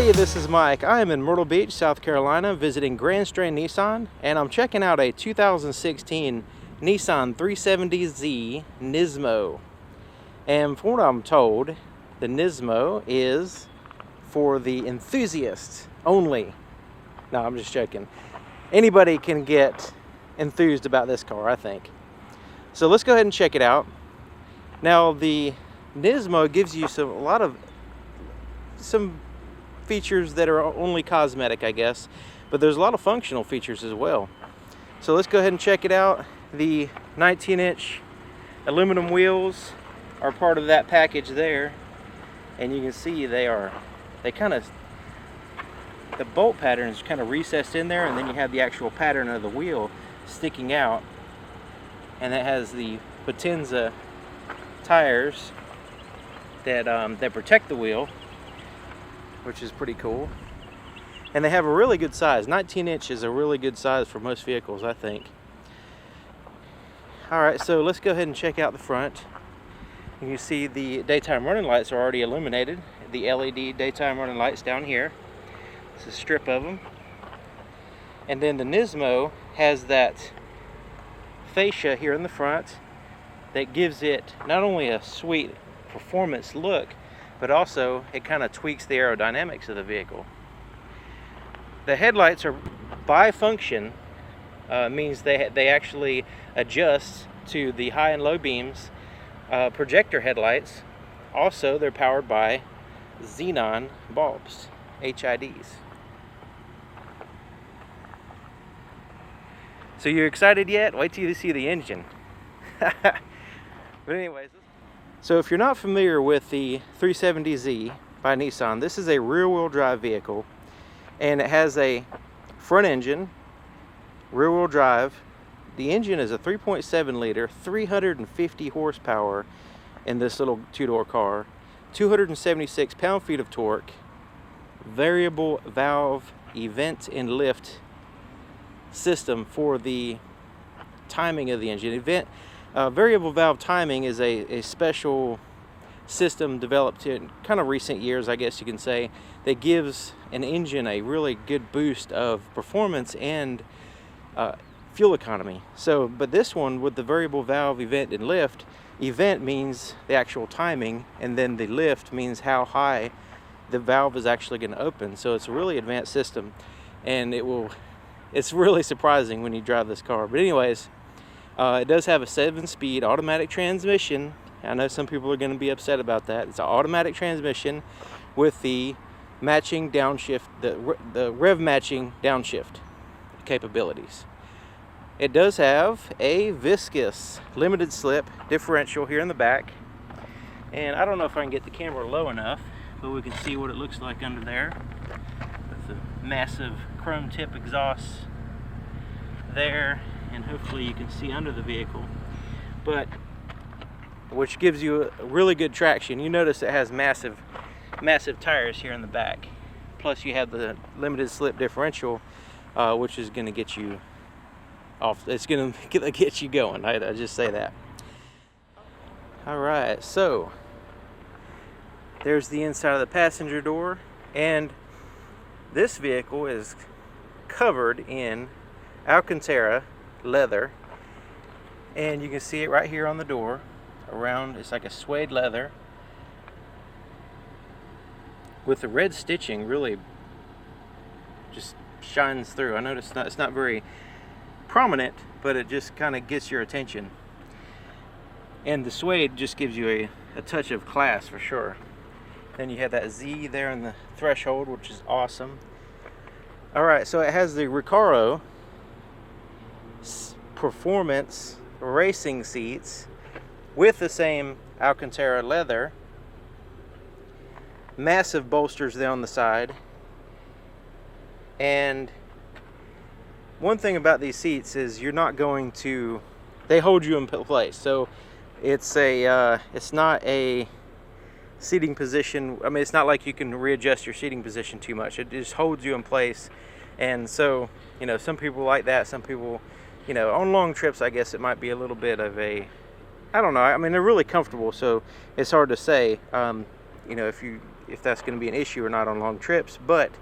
Hey, this is Mike. I am in Myrtle Beach, South Carolina, visiting Grand Strand Nissan, and I'm checking out a 2016 Nissan 370z Nismo. And from what I'm told, the Nismo is for the enthusiasts only. No, I'm just joking. Anybody can get enthused about this car, I think. So let's go ahead and check it out. Now, the Nismo gives you some features that are only cosmetic, I guess, but there's a lot of functional features as well. So let's go ahead and check it out. The 19-inch aluminum wheels are part of that package there, and you can see the bolt pattern is kind of recessed in there, and then you have the actual pattern of the wheel sticking out, and that has the Potenza tires that protect the wheel, which is pretty cool. And they have a really good size. 19-inch is a really good size for most vehicles, I think. Alright, so let's go ahead and check out the front. You can see the daytime running lights are already illuminated. The LED daytime running lights down here. It's a strip of them. And then the Nismo has that fascia here in the front that gives it not only a sweet performance look, but also it kind of tweaks the aerodynamics of the vehicle. The headlights are by function, means they actually adjust to the high and low beams. Projector headlights, also they're powered by xenon bulbs, HIDs. So you're excited yet? Wait till you see the engine. But anyways, so if you're not familiar with the 370z by Nissan, this is a rear-wheel drive vehicle, and it has a front engine, rear-wheel drive. The engine is a 3.7 liter, 350 horsepower in this little two-door car, 276 pound-feet of torque, variable valve event and lift system for the timing of the engine. Variable valve timing is a special system developed in kind of recent years, I guess you can say, that gives an engine a really good boost of performance and fuel economy. But this one with the variable valve event and lift, event means the actual timing, and then the lift means how high the valve is actually going to open. So it's a really advanced system, and it's really surprising when you drive this car. But anyways, it does have a 7-speed automatic transmission. I know some people are going to be upset about that. It's an automatic transmission with the matching downshift, the rev matching downshift capabilities. It does have a viscous limited slip differential here in the back. And I don't know if I can get the camera low enough, but we can see what it looks like under there with the massive chrome tip exhausts there. And hopefully you can see under the vehicle, which gives you a really good traction. You notice it has massive tires here in the back, plus you have the limited slip differential, which is going to get you off. It's going to get you going. I just say that. All right, so there's the inside of the passenger door, and this vehicle is covered in Alcantara leather, and you can see it right here on the door. It's like a suede leather with the red stitching really just shines through. I noticed it's not very prominent, but it just kind of gets your attention, and the suede just gives you a touch of class for sure. Then you have that Z there in the threshold, which is awesome. Alright, so it has the Recaro performance racing seats with the same Alcantara leather, massive bolsters there on the side. And one thing about these seats is they hold you in place. So it's not a seating position. I mean, it's not like you can readjust your seating position too much. It just holds you in place. And so, some people like that. Some people, on long trips, I guess it might be a little bit of I don't know. I mean, they're really comfortable, so it's hard to say. you know, if that's going to be an issue or not on long trips, but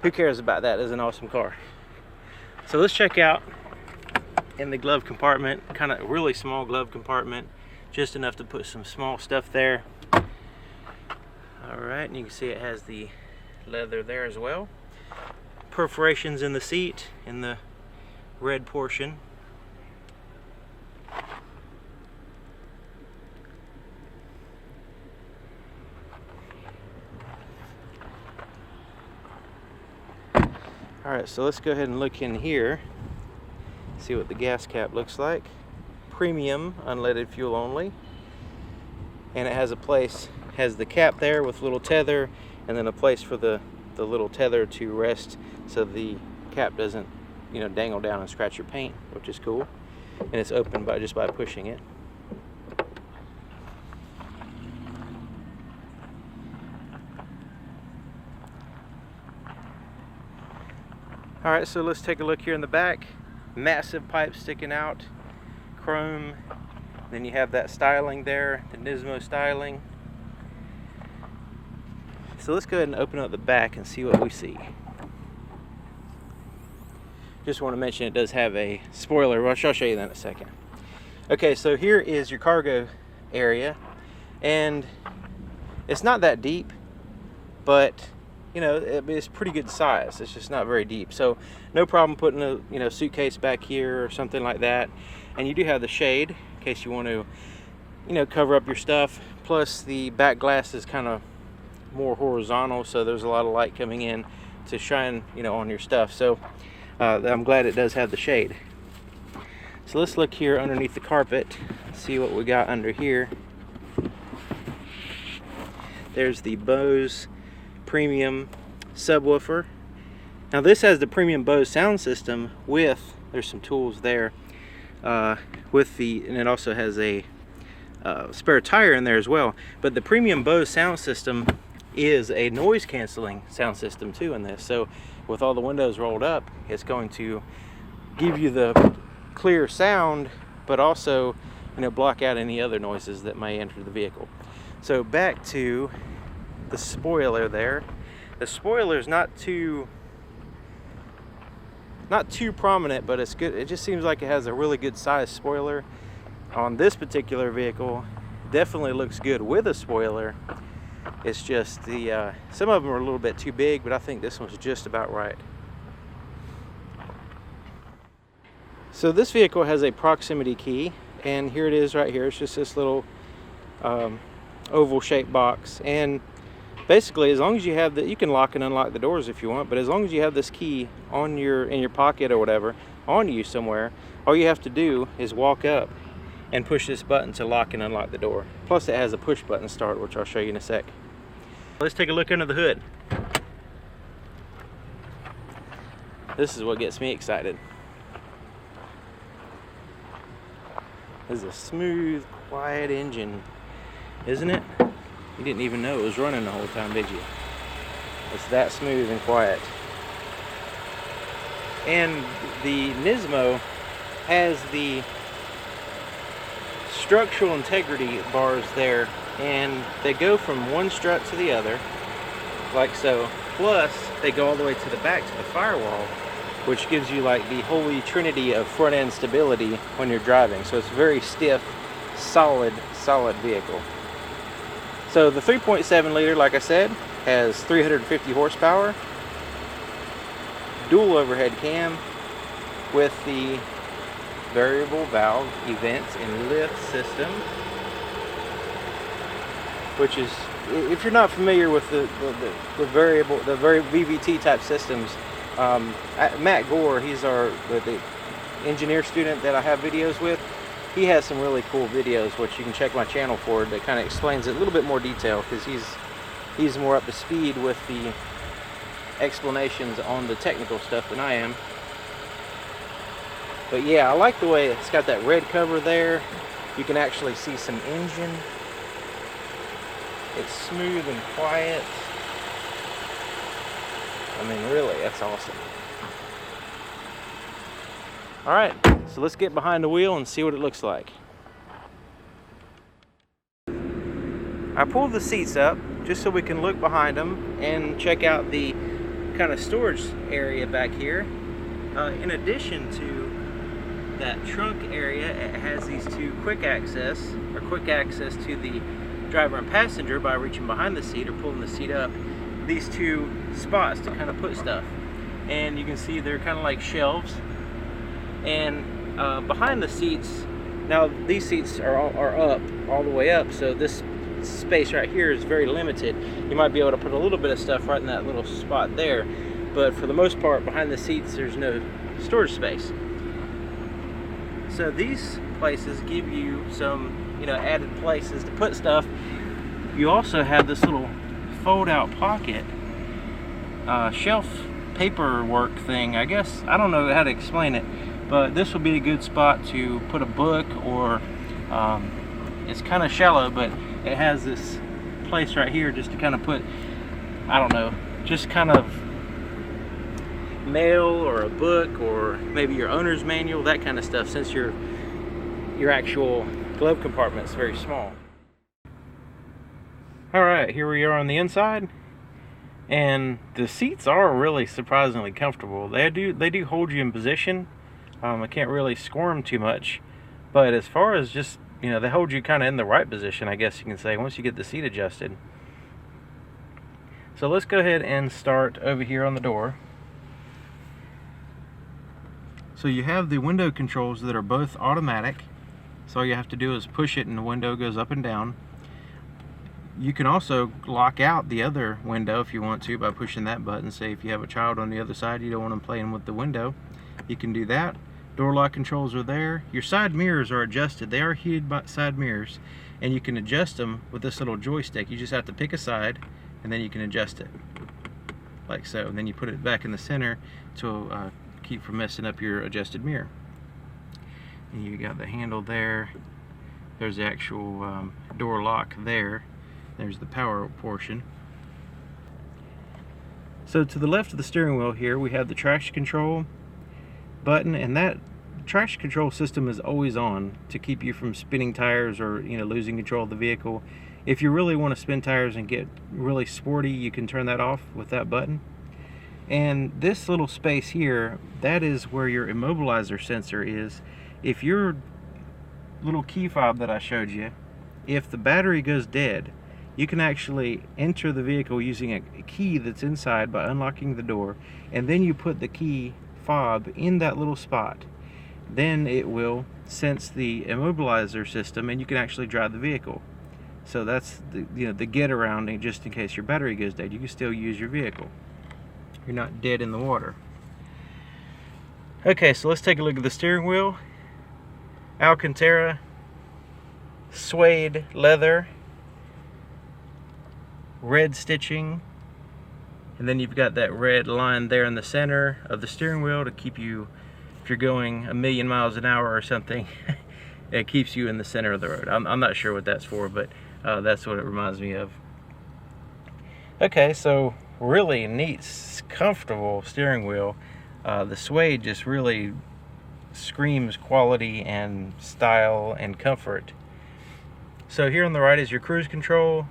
who cares about that? It's an awesome car. So let's check out in the glove compartment, kind of really small glove compartment, just enough to put some small stuff there. All right, and you can see it has the leather there as well. Perforations in the seat in the red portion. All right, so let's go ahead and look in here, see what the gas cap looks like. Premium unleaded fuel only, and it has a place, has the cap there with a little tether, and then a place for the little tether to rest so the cap doesn't, you know, dangle down and scratch your paint, which is cool. And it's open just by pushing it. All right, so let's take a look here in the back. Massive pipe sticking out, chrome. Then you have that styling there, the Nismo styling. So let's go ahead and open up the back and see what we see. Just want to mention it does have a spoiler. Well, I'll show you that in a second. Okay, so here is your cargo area, and it's not that deep, but you know, it's pretty good size. It's just not very deep, so no problem putting a, you know, suitcase back here or something like that. And you do have the shade in case you want to, you know, cover up your stuff. Plus the back glass is kind of more horizontal, so there's a lot of light coming in to shine, you know, on your stuff. So I'm glad it does have the shade. So let's look here underneath the carpet, see what we got under here. There's the Bose premium subwoofer. Now this has the premium Bose sound system with, there's some tools there, with the, and it also has a spare tire in there as well. But the premium Bose sound system is a noise canceling sound system too in this. So with all the windows rolled up, it's going to give you the clear sound, but also, you know, block out any other noises that may enter the vehicle. So back to the spoiler there. The spoiler is not too prominent, but it's good. It just seems like it has a really good size spoiler on this particular vehicle. Definitely looks good with a spoiler. It's just the some of them are a little bit too big, but I think this one's just about right. So this vehicle has a proximity key, and here it is right here. It's just this little oval shaped box, and basically, as long as you have the, you can lock and unlock the doors if you want, but as long as you have this key on in your pocket or whatever, on you somewhere, all you have to do is walk up and push this button to lock and unlock the door. Plus it has a push button start, which I'll show you in a sec. Let's take a look under the hood. This is what gets me excited. This is a smooth, quiet engine, isn't it? You didn't even know it was running the whole time, did you? It's that smooth and quiet. And the Nismo has the structural integrity bars there, and they go from one strut to the other, like so. Plus, they go all the way to the back to the firewall, which gives you like the holy trinity of front end stability when you're driving. So it's a very stiff, solid vehicle. So the 3.7 liter, like I said, has 350 horsepower, dual overhead cam with the variable valve event and lift system, which is, if you're not familiar with the very VVT type systems, Matt Gore, he's the engineer student that I have videos with. He has some really cool videos, which you can check my channel for, that kind of explains it in a little bit more detail, because he's more up to speed with the explanations on the technical stuff than I am. But yeah, I like the way it's got that red cover there. You can actually see some engine. It's smooth and quiet. I mean, really, that's awesome. All right, so let's get behind the wheel and see what it looks like. All I pulled the seats up just so we can look behind them and check out the kind of storage area back here. In addition to that trunk area, it has these two quick access to the driver and passenger by reaching behind the seat or pulling the seat up. These two spots to kind of put stuff, and you can see they're kind of like shelves. And behind the seats, now these seats are up all the way up, so this space right here is very limited. You might be able to put a little bit of stuff right in that little spot there, but for the most part behind the seats there's no storage space. So these places give you some, added places to put stuff. You also have this little fold out pocket shelf paperwork thing, I guess. I don't know how to explain it, but this will be a good spot to put a book, or it's kind of shallow, but it has this place right here just to kind of put, I don't know, just kind of mail or a book or maybe your owner's manual, that kind of stuff, since your actual glove compartment is very small. Alright, here we are on the inside, and the seats are really surprisingly comfortable. They do hold you in position. I can't really squirm too much, but as far as just, they hold you kind of in the right position, I guess you can say, once you get the seat adjusted. So let's go ahead and start over here on the door. So you have the window controls that are both automatic, so all you have to do is push it and the window goes up and down. You can also lock out the other window if you want to by pushing that button. Say if you have a child on the other side, you don't want them playing with the window, you can do that. Door lock controls are there. Your side mirrors are adjusted. They are heated side mirrors, and you can adjust them with this little joystick. You just have to pick a side and then you can adjust it like so, and then you put it back in the center to keep from messing up your adjusted mirror. And you got the handle there. There's the actual door lock there. There's the power portion. So to the left of the steering wheel here, we have the traction control button, and that traction control system is always on to keep you from spinning tires or losing control of the vehicle. If you really want to spin tires and get really sporty, you can turn that off with that button. And this little space here, that is where your immobilizer sensor is. If your little key fob that I showed you, if the battery goes dead, you can actually enter the vehicle using a key that's inside by unlocking the door, and then you put the key fob in that little spot. Then it will sense the immobilizer system and you can actually drive the vehicle. So that's the get around, and just in case your battery goes dead, you can still use your vehicle. You're not dead in the water. Okay, so let's take a look at the steering wheel. Alcantara, suede leather, red stitching, and then you've got that red line there in the center of the steering wheel to keep you, if you're going 1,000,000 miles an hour or something, it keeps you in the center of the road. I'm not sure what that's for, but that's what it reminds me of. Okay, so really neat, comfortable steering wheel. The suede just really screams quality and style and comfort. So here on the right is your cruise control.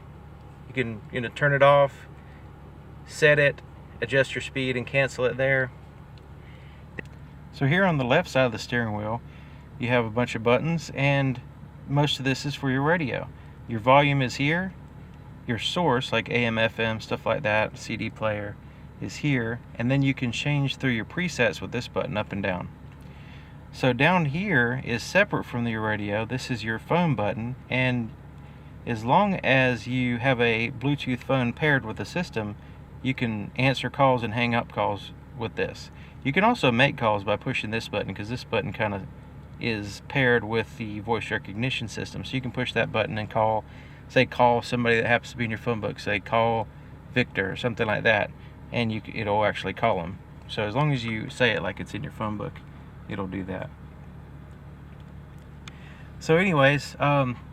You can turn it off, set it, adjust your speed, and cancel it there. So here on the left side of the steering wheel, you have a bunch of buttons, and most of this is for your radio. Your volume is here. Your source, like AM, FM, stuff like that, CD player, is here, and then you can change through your presets with this button up and down. So down here is separate from the radio. This is your phone button, and as long as you have a Bluetooth phone paired with the system, you can answer calls and hang up calls with this. You can also make calls by pushing this button, because this button kind of is paired with the voice recognition system. So you can push that button and call somebody that happens to be in your phone book, say call Victor or something like that, and it'll actually call them. So as long as you say it like it's in your phone book, it'll do that. So anyways,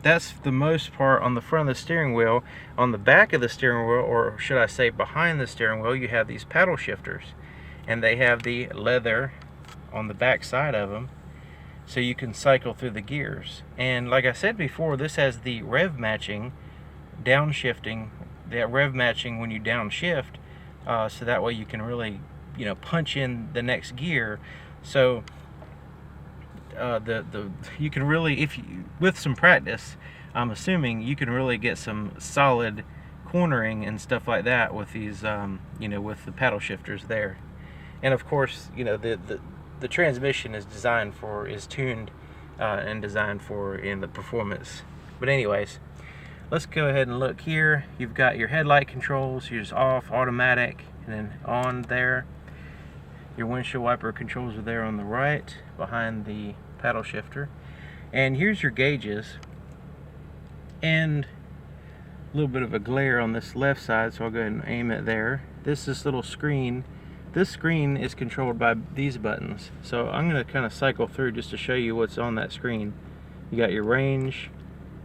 that's the most part on the front of the steering wheel. On the back of the steering wheel, or should I say behind the steering wheel, you have these paddle shifters, and they have the leather on the back side of them, so you can cycle through the gears. And like I said before, this has the rev matching downshifting, that rev matching when you downshift, so that way you can really, you know, punch in the next gear. So you can really, if you, with some practice, I'm assuming you can really get some solid cornering and stuff like that with these, you know, with the paddle shifters there. And of course, you know, the transmission is tuned and designed for in the performance. But anyways, let's go ahead and look here. You've got your headlight controls. Here's off, automatic, and then on there. Your windshield wiper controls are there on the right behind the paddle shifter. And here's your gauges. And a little bit of a glare on this left side, so I'll go ahead and aim it there. This little screen. This screen is controlled by these buttons. So I'm going to kind of cycle through just to show you what's on that screen. You got your range,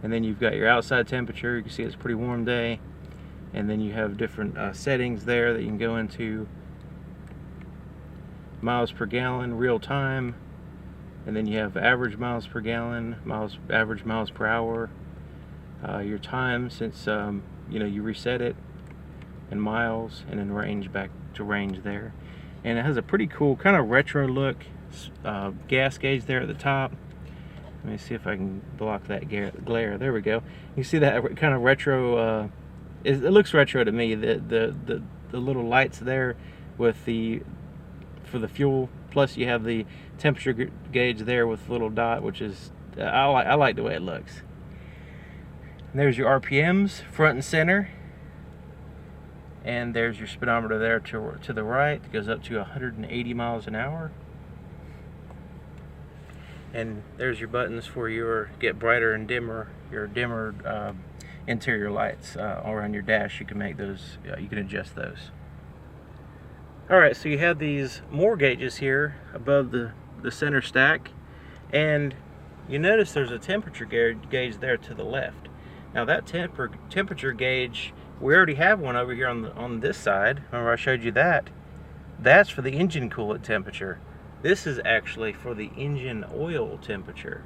and then you've got your outside temperature. You can see it's a pretty warm day. And then you have different settings there that you can go into. Miles per gallon, real time, and then you have average miles per gallon, average miles per hour, your time since you know, you reset it, and miles, and then range, back to range there. And it has a pretty cool kind of retro look, gas gauge there at the top. Let me see if I can block that glare. There we go. You see that kind of retro, it looks retro to me. The little lights there with for the fuel, plus you have the temperature gauge there with a little dot, which is I like the way it looks. And there's your RPMs front and center, and there's your speedometer there to the right. It goes up to 180 miles an hour. And there's your buttons for your get brighter and dimmer, your dimmer interior lights all around your dash. You can make those, you can adjust those. Alright, so you have these more gauges here above the center stack, and you notice there's a temperature gauge there to the left. Now that temperature gauge, we already have one over here on this side. Remember I showed you that? That's for the engine coolant temperature. This is actually for the engine oil temperature.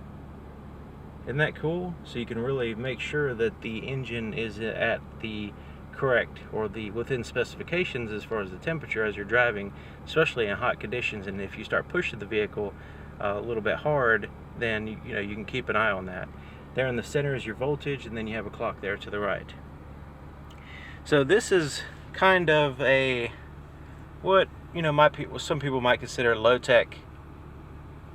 Isn't that cool? So you can really make sure that the engine is at the correct, or the within specifications as far as the temperature as you're driving, especially in hot conditions. And if you start pushing the vehicle a little bit hard, then you know, you can keep an eye on that. There in the center is your voltage, and then you have a clock there to the right. So this is kind of a, what, you know, some people might consider a low-tech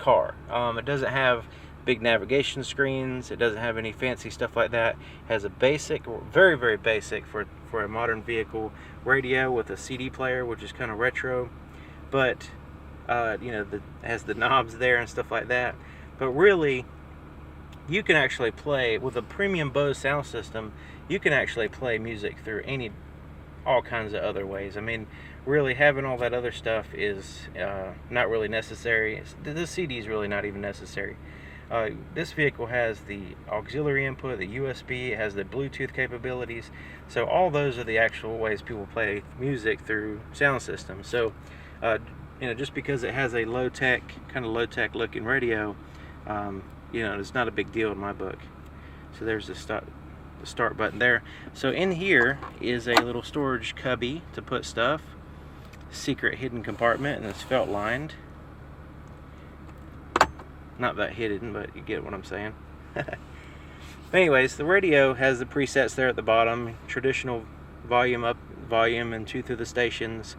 car. It doesn't have big navigation screens. It doesn't have any fancy stuff like that. It has a basic, very, very basic for a modern vehicle, radio with a CD player, which is kind of retro. But you know, it has the knobs there and stuff like that. But really, you can actually play with a premium Bose sound system. You can actually play music through all kinds of other ways. I mean, really having all that other stuff is not really necessary. The CD is really not even necessary. This vehicle has the auxiliary input, the USB, it has the Bluetooth capabilities. So all those are the actual ways people play music through sound systems. So you know, just because it has a kind of low-tech looking radio, you know, it's not a big deal in my book. So there's the start button there. So in here is a little storage cubby to put stuff, secret hidden compartment, and it's felt lined. Not that hidden, but you get what I'm saying. Anyways, the radio has the presets there at the bottom. Traditional volume up, volume, and 2 through the stations.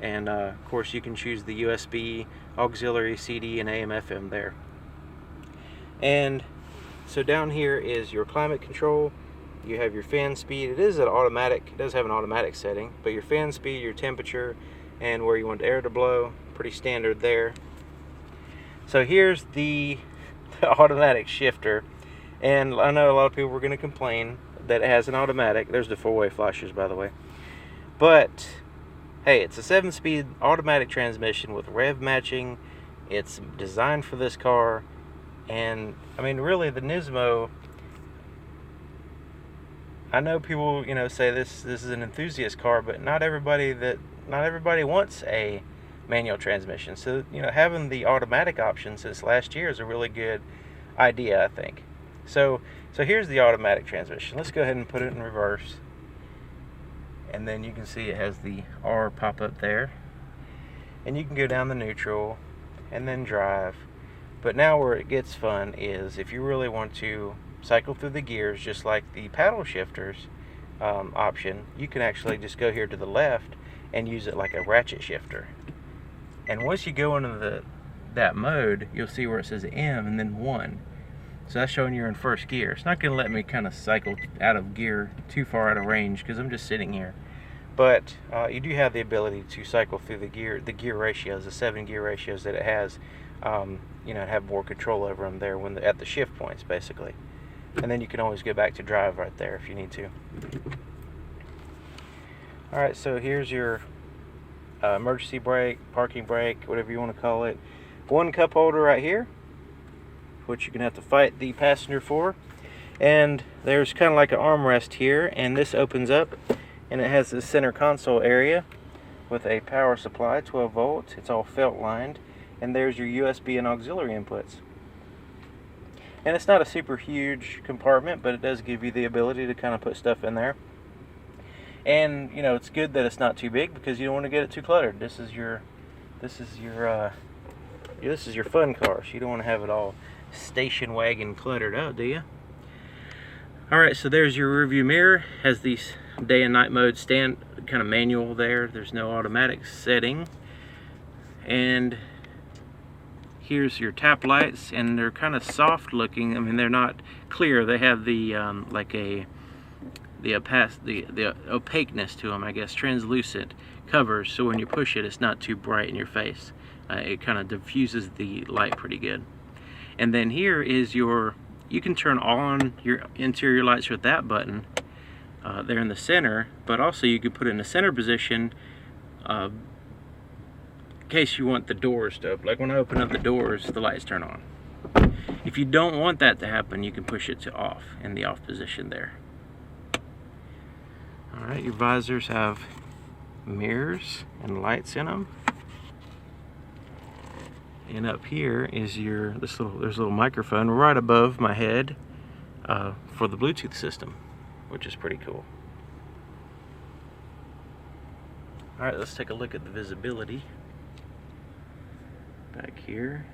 And of course you can choose the USB, auxiliary, CD, and AM FM there. And so down here is your climate control. You have your fan speed. It is an automatic. It does have an automatic setting, but your fan speed, your temperature, and where you want the air to blow, pretty standard there. So here's the automatic shifter, and I know a lot of people were going to complain that it has an automatic. There's the 4-way flashers, by the way. But hey, it's a 7-speed automatic transmission with rev matching. It's designed for this car, and I mean, really, the Nismo, I know people, you know, say this is an enthusiast car, but not everybody wants a manual transmission. So, you know, having the automatic option since last year is a really good idea, I think. So here's the automatic transmission. Let's go ahead and put it in reverse. And then you can see it has the R pop up there. And you can go down the neutral and then drive. But now where it gets fun is if you really want to cycle through the gears just like the paddle shifters option, you can actually just go here to the left and use it like a ratchet shifter. And once you go into that mode, you'll see where it says M and then 1. So that's showing you're in first gear. It's not going to let me kind of cycle out of gear too far out of range because I'm just sitting here. But you do have the ability to cycle through the gear ratios, the 7 gear ratios that it has. You know, have more control over them there when at the shift points, basically. And then you can always go back to drive right there if you need to. Alright, so here's your emergency brake, parking brake, whatever you want to call it. One cup holder right here, which you're going to have to fight the passenger for. And there's kind of like an armrest here, and this opens up, and it has this center console area with a power supply, 12 volts. It's all felt lined. And there's your USB and auxiliary inputs. And it's not a super huge compartment, but it does give you the ability to kind of put stuff in there. And you know, it's good that it's not too big because you don't want to get it too cluttered. This is your fun car, so you don't want to have it all station wagon cluttered up, do you? Alright, so there's your rear view mirror. Has these day and night mode kind of manual there. There's no automatic setting. And here's your tap lights, and they're kind of soft looking. I mean, they're not clear. They have the like the opaqueness to them, I guess, translucent covers. So when you push it, it's not too bright in your face. It kind of diffuses the light pretty good. And then here is you can turn on your interior lights with that button there in the center, but also you could put it in the center position. In case you want the doors to open. Like when I open up the doors, the lights turn on. If you don't want that to happen, you can push it to off in the off position there. Alright, your visors have mirrors and lights in them. And up here is there's a little microphone right above my head for the Bluetooth system, which is pretty cool. Alright, let's take a look at the visibility. Back here,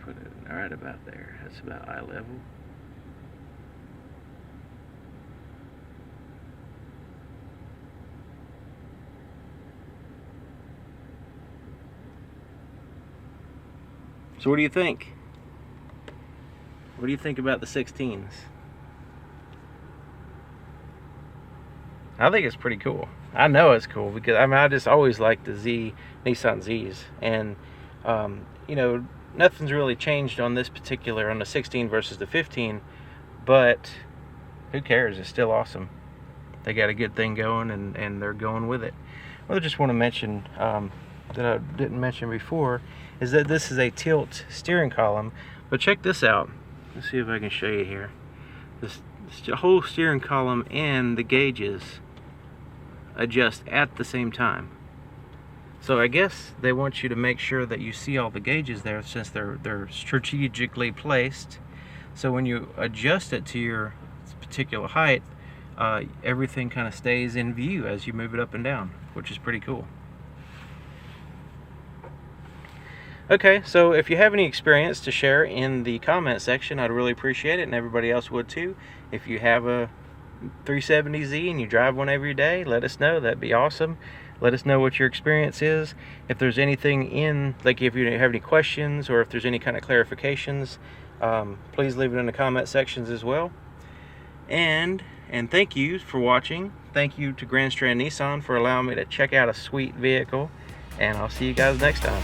put it right about there. That's about eye level. So what do you think? What do you think about the 16s? I think it's pretty cool. I know it's cool because I just always liked the Nissan Zs, and you know, nothing's really changed on this particular, on the 16 versus the 15, but who cares? It's still awesome. They got a good thing going, and they're going with it. Well, I just want to mention that I didn't mention before is that this is a tilt steering column, but check this out. Let's see if I can show you here. This whole steering column and the gauges adjust at the same time. So I guess they want you to make sure that you see all the gauges there, since they're strategically placed. So when you adjust it to your particular height, everything kind of stays in view as you move it up and down, which is pretty cool. Okay, so if you have any experience to share in the comment section, I'd really appreciate it, and everybody else would too. If you have a 370Z and you drive one every day, let us know. That'd be awesome. Let us know what your experience is. If there's anything like if you have any questions or if there's any kind of clarifications, please leave it in the comment sections as well. And thank you for watching. Thank you to Grand Strand Nissan for allowing me to check out a sweet vehicle, and I'll see you guys next time.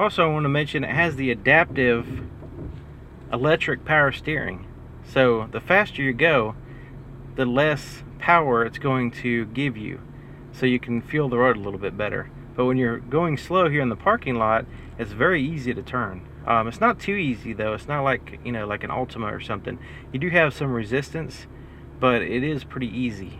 Also, I want to mention it has the adaptive electric power steering. So the faster you go, the less power it's going to give you, so you can feel the road a little bit better. But when you're going slow here in the parking lot, it's very easy to turn. It's not too easy though. It's not like, like an Ultima or something. You do have some resistance, but it is pretty easy.